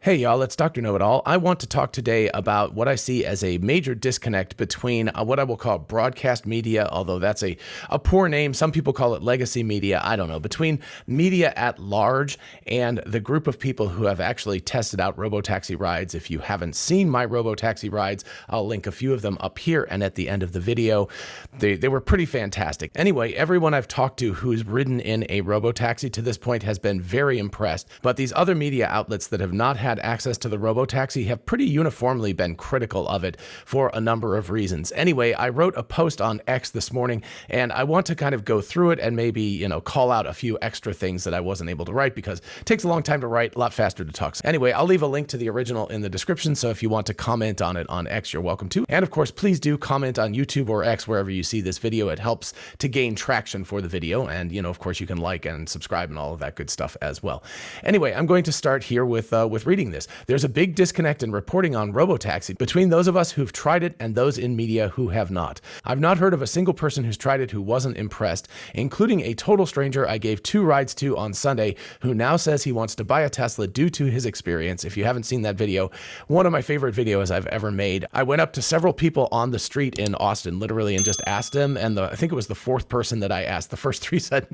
Hey y'all, it's Dr. Know-It-All. I want to talk today about what I see as a major disconnect between what I will call broadcast media, although that's a poor name. Some people call it legacy media. I don't know. Between media at large and the group of people who have actually tested out Robotaxi rides. If you haven't seen my Robotaxi rides, I'll link a few of them up here and at the end of the video. They were pretty fantastic. Anyway, everyone I've talked to who's ridden in a Robotaxi to this point has been very impressed, but these other media outlets that have not had access to the Robotaxi have pretty uniformly been critical of it for a number of reasons. Anyway, I wrote a post on X this morning, and I want to kind of go through it and maybe, call out a few extra things that I wasn't able to write because it takes a long time to write, a lot faster to talk. So anyway, I'll leave a link to the original in the description, so if you want to comment on it on X, you're welcome to. And of course, please do comment on YouTube or X, wherever you see this video. It helps to gain traction for the video, and of course, you can like and subscribe and all of that good stuff as well. Anyway, I'm going to start here with reading this. There's a big disconnect in reporting on Robotaxi between those of us who've tried it and those in media who have not. I've not heard of a single person who's tried it who wasn't impressed, including a total stranger I gave 2 rides to on Sunday who now says he wants to buy a Tesla due to his experience. If you haven't seen that video, one of my favorite videos I've ever made. I went up to several people on the street in Austin, literally, and just asked them, and I think it was the 4th person that I asked. The first 3 said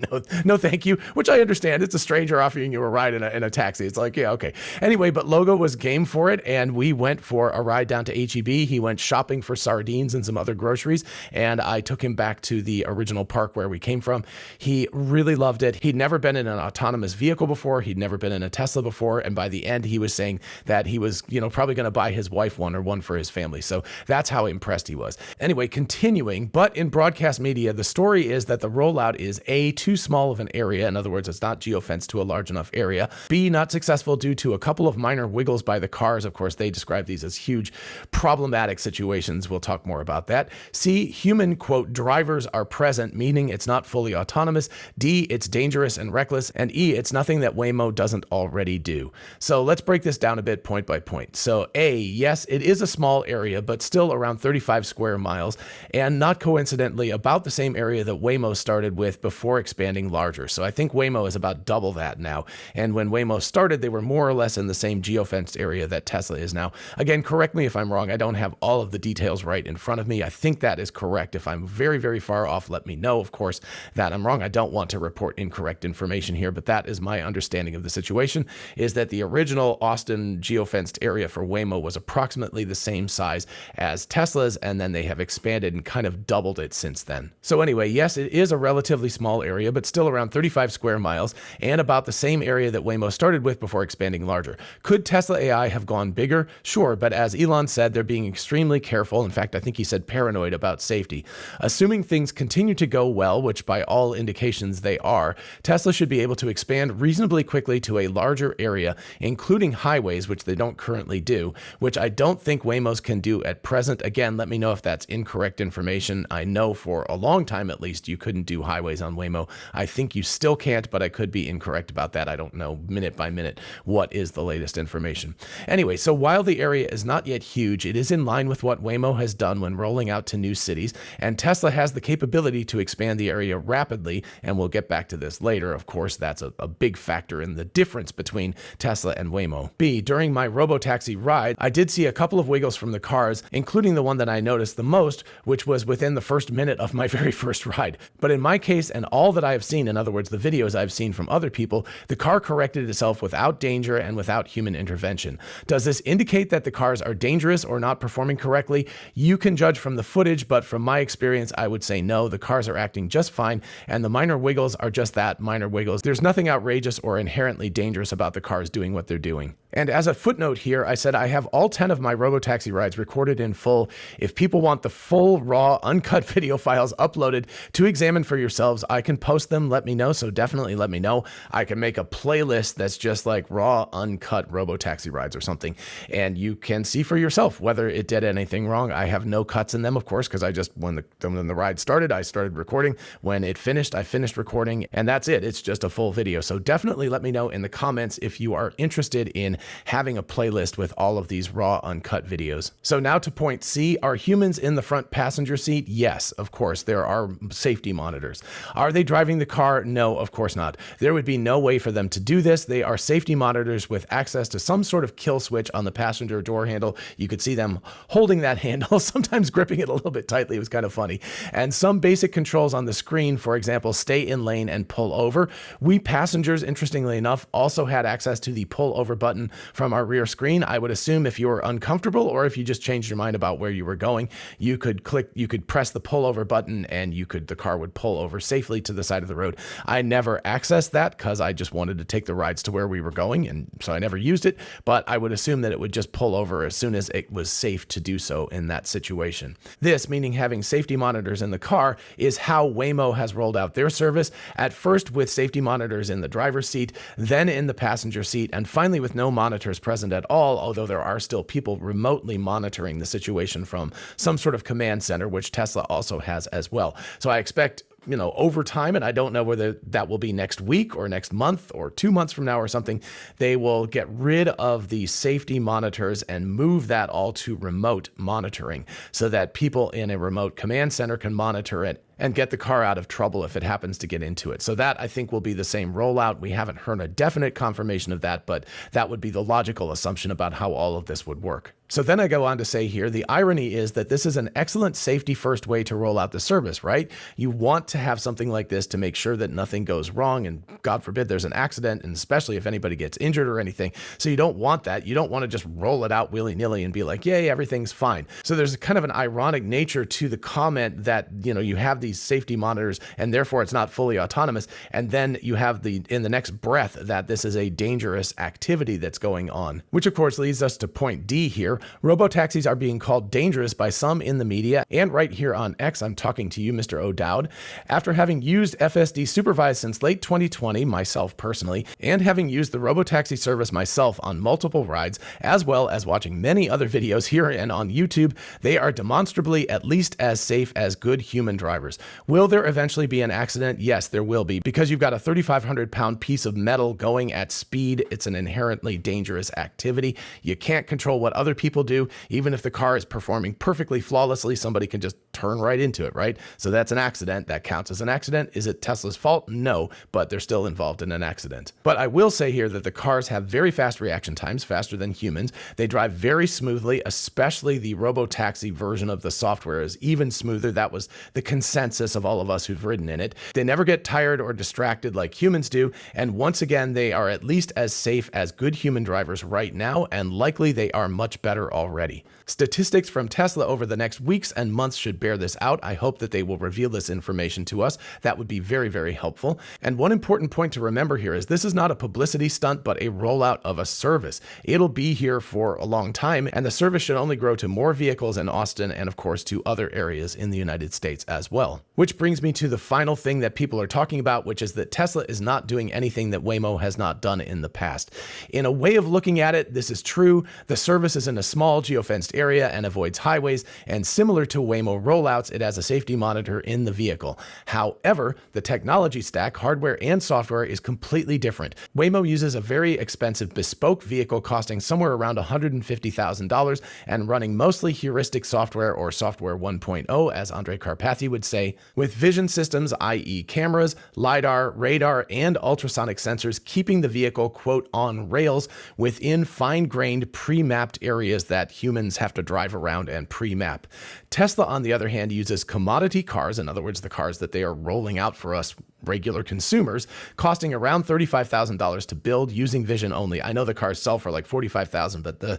no thank you, which I understand. It's a stranger offering you a ride in a taxi. It's like, yeah, okay. Anyway, but Logo was game for it, and we went for a ride down to HEB. He went shopping for sardines and some other groceries, and I took him back to the original park where we came from. He really loved it. He'd never been in an autonomous vehicle before. He'd never been in a Tesla before, and by the end, he was saying that he was, probably going to buy his wife one or one for his family. So that's how impressed he was. Anyway, continuing, but in broadcast media, the story is that the rollout is A, too small of an area. In other words, it's not geofenced to a large enough area. B, not successful due to a couple of minor wiggles by the cars. Of course, they describe these as huge problematic situations. We'll talk more about that. C, human, quote, drivers are present, meaning it's not fully autonomous. D, it's dangerous and reckless. And E, it's nothing that Waymo doesn't already do. So let's break this down a bit point by point. So A, yes, it is a small area, but still around 35 square miles, and not coincidentally about the same area that Waymo started with before expanding larger. So I think Waymo is about double that now. And when Waymo started, they were more or less in the same geofenced area that Tesla is now. Again, correct me if I'm wrong. I don't have all of the details right in front of me. I think that is correct. If I'm very, very far off, let me know, of course, that I'm wrong. I don't want to report incorrect information here, but that is my understanding of the situation, is that the original Austin geofenced area for Waymo was approximately the same size as Tesla's, and then they have expanded and kind of doubled it since then. So anyway, yes, it is a relatively small area, but still around 35 square miles and about the same area that Waymo started with before expanding larger. Could Tesla AI have gone bigger? Sure, but as Elon said, they're being extremely careful. In fact, I think he said paranoid about safety. Assuming things continue to go well, which by all indications they are, Tesla should be able to expand reasonably quickly to a larger area, including highways, which they don't currently do, which I don't think Waymo's can do at present. Again, let me know if that's incorrect information. I know for a long time, at least, you couldn't do highways on Waymo. I think you still can't, but I could be incorrect about that. I don't know minute by minute what is the latest information. Anyway, so while the area is not yet huge, it is in line with what Waymo has done when rolling out to new cities, and Tesla has the capability to expand the area rapidly, and we'll get back to this later. Of course, that's a big factor in the difference between Tesla and Waymo. B, during my Robotaxi ride, I did see a couple of wiggles from the cars, including the one that I noticed the most, which was within the first minute of my very first ride. But in my case, and all that I have seen, in other words, the videos I've seen from other people, the car corrected itself without danger and without human intervention. Does this indicate that the cars are dangerous or not performing correctly? You can judge from the footage, but from my experience, I would say no. The cars are acting just fine, and the minor wiggles are just that, minor wiggles. There's nothing outrageous or inherently dangerous about the cars doing what they're doing. And as a footnote here, I said I have all 10 of my Robotaxi rides recorded in full. If people want the full, raw, uncut video files uploaded to examine for yourselves, I can post them. Let me know. So definitely let me know. I can make a playlist that's just like raw, uncut Robotaxi rides or something, and you can see for yourself whether it did anything wrong. I have no cuts in them, of course, because I just, when the ride started, I started recording. When it finished, I finished recording, and that's it. It's just a full video. So definitely let me know in the comments if you are interested in having a playlist with all of these raw, uncut videos. So now to point C, are humans in the front passenger seat? Yes, of course, there are safety monitors. Are they driving the car? No, of course not. There would be no way for them to do this. They are safety monitors with access to some sort of kill switch on the passenger door handle. You could see them holding that handle, sometimes gripping it a little bit tightly. It was kind of funny. And some basic controls on the screen, for example, stay in lane and pull over. We passengers, interestingly enough, also had access to the pull over button from our rear screen. I would assume if you were uncomfortable or if you just changed your mind about where you were going, you could press the pull over button and the car would pull over safely to the side of the road. I never accessed that because I just wanted to take the rides to where we were going, and so I never used it, but I would assume that it would just pull over as soon as it was safe to do so in that situation. This, meaning having safety monitors in the car, is how Waymo has rolled out their service, at first with safety monitors in the driver's seat, then in the passenger seat, and finally with no monitors present at all, although there are still people remotely monitoring the situation from some sort of command center, which Tesla also has as well. So I expect, over time, and I don't know whether that will be next week or next month or 2 months from now or something, they will get rid of the safety monitors and move that all to remote monitoring so that people in a remote command center can monitor it and get the car out of trouble if it happens to get into it. So that, I think, will be the same rollout. We haven't heard a definite confirmation of that, but that would be the logical assumption about how all of this would work. So then I go on to say here, the irony is that this is an excellent safety first way to roll out the service, right? You want to have something like this to make sure that nothing goes wrong, and God forbid there's an accident, and especially if anybody gets injured or anything. So you don't want that. You don't want to just roll it out willy-nilly and be like, yay, everything's fine. So there's kind of an ironic nature to the comment that, you have these safety monitors and therefore it's not fully autonomous. And then you have in the next breath that this is a dangerous activity that's going on, which of course leads us to point D here. Robotaxis are being called dangerous by some in the media, and right here on X, I'm talking to you, Mr. O'Dowd. After having used FSD Supervised since late 2020, myself personally, and having used the Robotaxi service myself on multiple rides, as well as watching many other videos here and on YouTube, they are demonstrably at least as safe as good human drivers. Will there eventually be an accident? Yes, there will be, because you've got a 3,500-pound piece of metal going at speed. It's an inherently dangerous activity. You can't control what other people do. Even if the car is performing perfectly flawlessly, somebody can just turn right into it, right? So that's an accident. That counts as an accident. Is it Tesla's fault? No, but they're still involved in an accident. But I will say here that the cars have very fast reaction times, faster than humans. They drive very smoothly, especially the Robotaxi version of the software is even smoother. That was the consensus of all of us who've ridden in it. They never get tired or distracted like humans do. And once again, they are at least as safe as good human drivers right now, and likely they are much better already. Statistics from Tesla over the next weeks and months should bear this out. I hope that they will reveal this information to us. That would be very, very helpful. And one important point to remember here is this is not a publicity stunt, but a rollout of a service. It'll be here for a long time, and the service should only grow to more vehicles in Austin and, of course, to other areas in the United States as well. Which brings me to the final thing that people are talking about, which is that Tesla is not doing anything that Waymo has not done in the past. In a way of looking at it, this is true. The service is in a small geofenced area and avoids highways, and similar to Waymo rollouts, it has a safety monitor in the vehicle. However, the technology stack, hardware and software, is completely different. Waymo uses a very expensive bespoke vehicle costing somewhere around $150,000 and running mostly heuristic software, or software 1.0, as Andre Carpathy would say, with vision systems, i.e. cameras, LiDAR, radar, and ultrasonic sensors, keeping the vehicle, quote, on rails within fine-grained, pre-mapped areas that humans have to drive around and pre-map. Tesla, on the other hand, uses commodity cars, in other words, the cars that they are rolling out for us regular consumers, costing around $35,000 to build using vision only. I know the cars sell for like $45,000, but the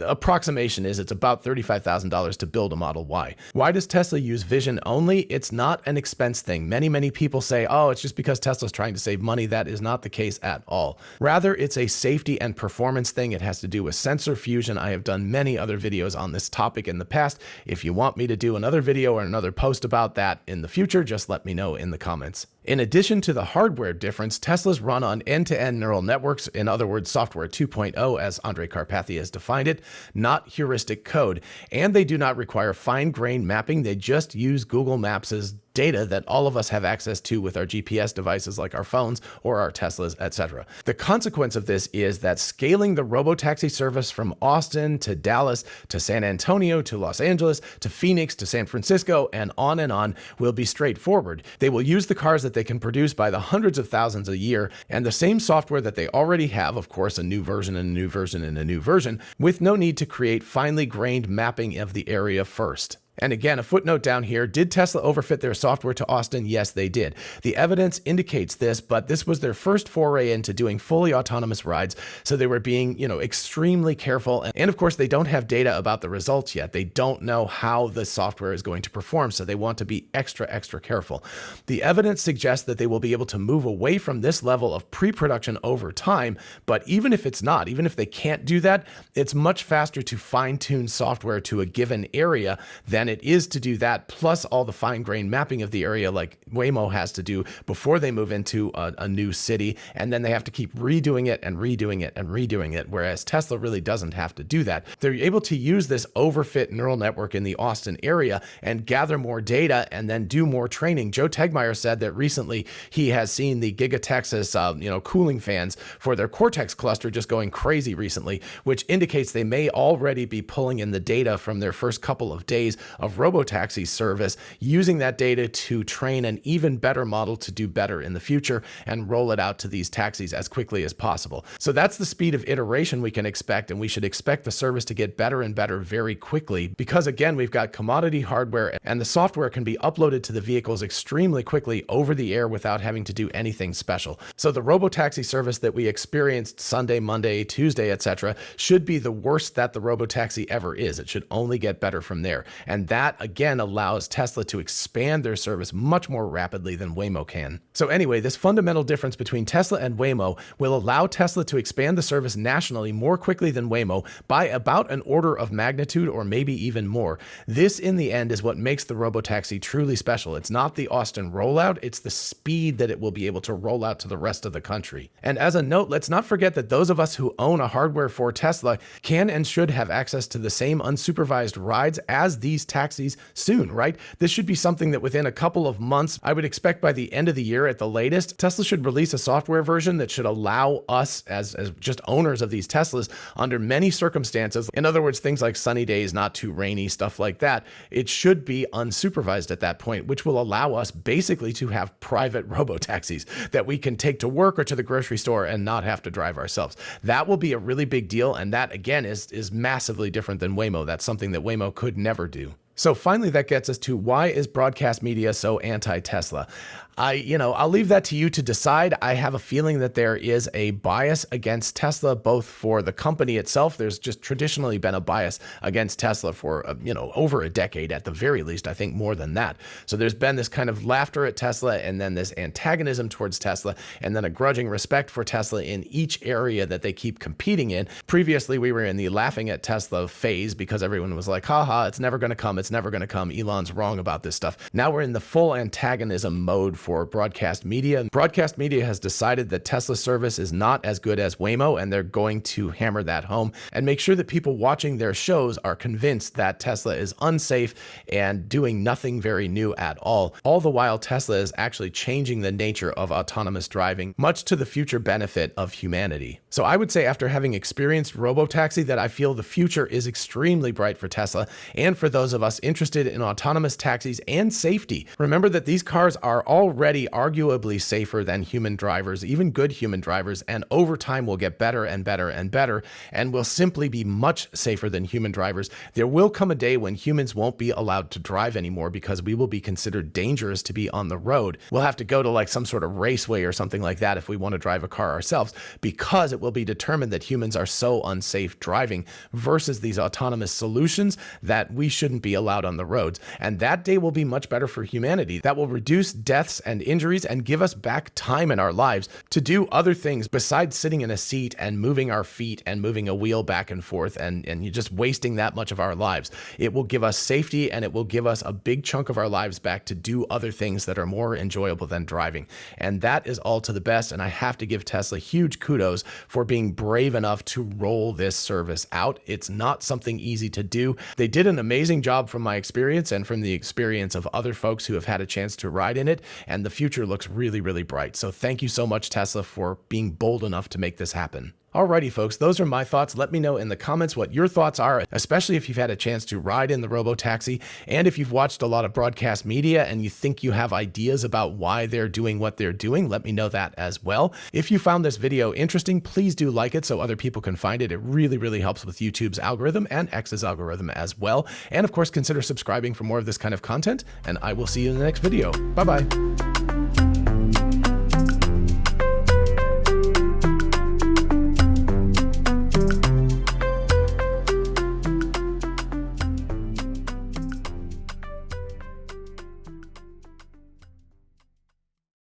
approximation is it's about $35,000 to build a Model Y. Why does Tesla use vision only? It's not an expense thing. Many people say, oh, it's just because Tesla's trying to save money. That is not the case at all. Rather, it's a safety and performance thing. It has to do with sensor fusion. I have done many other videos on this topic in the past. If you want me to do another video or another post about that in the future, just let me know in the comments. In addition to the hardware difference, Teslas run on end-to-end neural networks, in other words, software 2.0, as Andre Carpathy has defined it, not heuristic code. And they do not require fine-grained mapping. They just use Google Maps' data that all of us have access to with our GPS devices like our phones or our Teslas, etc. The consequence of this is that scaling the Robotaxi service from Austin to Dallas to San Antonio to Los Angeles to Phoenix to San Francisco and on will be straightforward. They will use the cars that they can produce by the hundreds of thousands a year and the same software that they already have, of course, a new version and a new version and a new version, with no need to create finely grained mapping of the area first. And again, a footnote down here, did Tesla overfit their software to Austin? Yes, they did. The evidence indicates this, but this was their first foray into doing fully autonomous rides. So they were being, extremely careful. And of course, they don't have data about the results yet. They don't know how the software is going to perform. So they want to be extra, extra careful. The evidence suggests that they will be able to move away from this level of pre-production over time. But even if it's not, even if they can't do that, it's much faster to fine-tune software to a given area than it is to do that, plus all the fine-grained mapping of the area like Waymo has to do before they move into a new city, and then they have to keep redoing it and redoing it and redoing it, whereas Tesla really doesn't have to do that. They're able to use this overfit neural network in the Austin area and gather more data and then do more training. Joe Tegmeyer said that recently he has seen the Giga Texas cooling fans for their Cortex cluster just going crazy recently, which indicates they may already be pulling in the data from their first couple of days of Robotaxi service, using that data to train an even better model to do better in the future and roll it out to these taxis as quickly as possible. So that's the speed of iteration we can expect, and we should expect the service to get better and better very quickly because, again, we've got commodity hardware and the software can be uploaded to the vehicles extremely quickly over the air without having to do anything special. So the Robotaxi service that we experienced Sunday, Monday, Tuesday, etc., should be the worst that the Robotaxi ever is. It should only get better from there. And that, again, allows Tesla to expand their service much more rapidly than Waymo can. So anyway, this fundamental difference between Tesla and Waymo will allow Tesla to expand the service nationally more quickly than Waymo by about an order of magnitude or maybe even more. This, in the end, is what makes the Robotaxi truly special. It's not the Austin rollout, it's the speed that it will be able to roll out to the rest of the country. And as a note, let's not forget that those of us who own a hardware for Tesla can and should have access to the same unsupervised rides as these taxis soon, right? This should be something that within a couple of months, I would expect by the end of the year at the latest, Tesla should release a software version that should allow us as just owners of these Teslas under many circumstances, in other words, things like sunny days, not too rainy, stuff like that, it should be unsupervised at that point, which will allow us basically to have private robotaxis that we can take to work or to the grocery store and not have to drive ourselves. That will be a really big deal, and that, again, is massively different than Waymo. That's something that Waymo could never do. So finally, that gets us to why is broadcast media so anti-Tesla? I'll leave that to you to decide. I have a feeling that there is a bias against Tesla, both for the company itself. There's just traditionally been a bias against Tesla for, over a decade at the very least, I think more than that. So there's been this kind of laughter at Tesla and then this antagonism towards Tesla and then a grudging respect for Tesla in each area that they keep competing in. Previously, we were in the laughing at Tesla phase because everyone was like, haha, it's never going to come. It's never going to come. Elon's wrong about this stuff. Now we're in the full antagonism mode for broadcast media. Broadcast media has decided that Tesla's service is not as good as Waymo, and they're going to hammer that home and make sure that people watching their shows are convinced that Tesla is unsafe and doing nothing very new at all the while Tesla is actually changing the nature of autonomous driving, much to the future benefit of humanity. So I would say after having experienced Robotaxi that I feel the future is extremely bright for Tesla and for those of us interested in autonomous taxis and safety. Remember that these cars are already arguably safer than human drivers, even good human drivers, and over time will get better and better and better, and will simply be much safer than human drivers. There will come a day when humans won't be allowed to drive anymore because we will be considered dangerous to be on the road. We'll have to go to like some sort of raceway or something like that if we want to drive a car ourselves, because it will be determined that humans are so unsafe driving versus these autonomous solutions that we shouldn't be allowed on the roads. And that day will be much better for humanity. That will reduce deaths and injuries and give us back time in our lives to do other things besides sitting in a seat and moving our feet and moving a wheel back and forth and you're just wasting that much of our lives. It will give us safety and it will give us a big chunk of our lives back to do other things that are more enjoyable than driving. And that is all to the best. And I have to give Tesla huge kudos for being brave enough to roll this service out. It's not something easy to do. They did an amazing job from my experience and from the experience of other folks who have had a chance to ride in it. And the future looks really, really bright. So thank you so much, Tesla, for being bold enough to make this happen. Alrighty, folks, those are my thoughts. Let me know in the comments what your thoughts are, especially if you've had a chance to ride in the Robotaxi, and if you've watched a lot of broadcast media and you think you have ideas about why they're doing what they're doing, let me know that as well. If you found this video interesting, please do like it so other people can find it. It really, really helps with YouTube's algorithm and X's algorithm as well. And of course, consider subscribing for more of this kind of content, and I will see you in the next video. Bye-bye.